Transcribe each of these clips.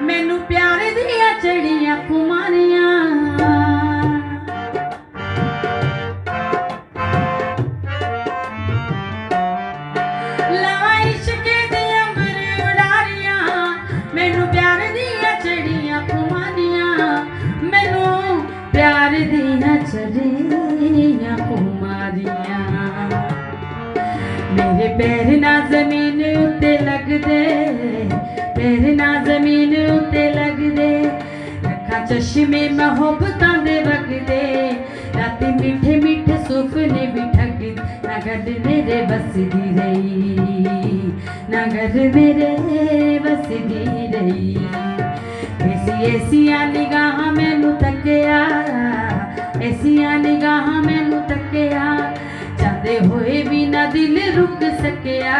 मैनू प्यार दिया चढ़िया खुमारियां प्यार दिया चढ़िया खुमारियां मेरे पैर ना जमीन उत्ते लगदे पैर ना जमीन उत्ते लगदे अखां चश्मे मोहब्बतां दे वगदे राती मीठे मीठे सुपने भी ठगदे ना गड मेरे बसदी रही ना गड मेरे बसदी रही ऐसिया निगाहां मैनू तकिया ऐसिया निगाहां मैनू तकिया चाहते होए भी ना दिल रुक सकिया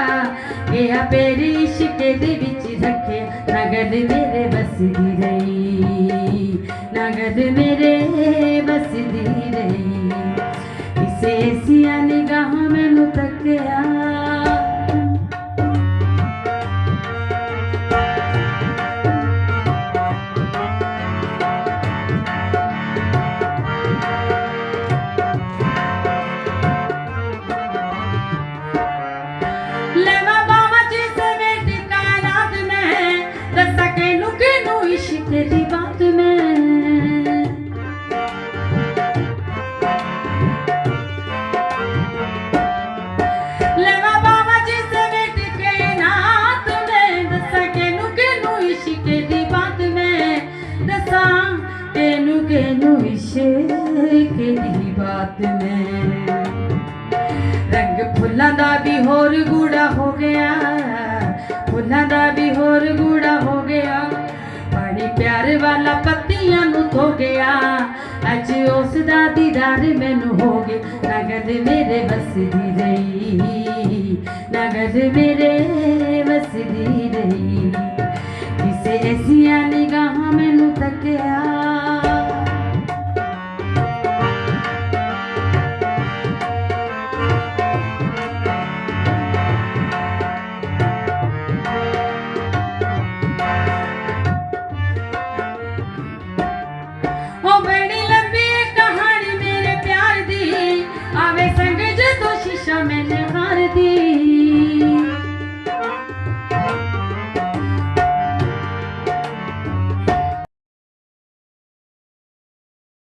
गया पैर इश्क दे विच रखे नगद मेरे बसदी रही नगद मेरे बसदी रही इसे ऐसिया निगाहां मैनू तकिया तेरी बात में लेवा बाबा जी से बेट के नात में दसा के नु इश्क दी बात में दसा के नु इश्क दी बात में रंग फुल्लां दा भी होर गूड़ा हो गया फुल्लां दा भी होर गूड़ा हो गया प्यार वाला पत्तियां नू धो गया अज उस दा दीदार मैनू हो गया नगद मेरे बसदी रही नगद मेरे बसदी रही किसे ऐसिया निगाहां मैनू तकिया बड़ी लंबी कहानी मेरे प्यार दी आवे संग जो शीशा मैंने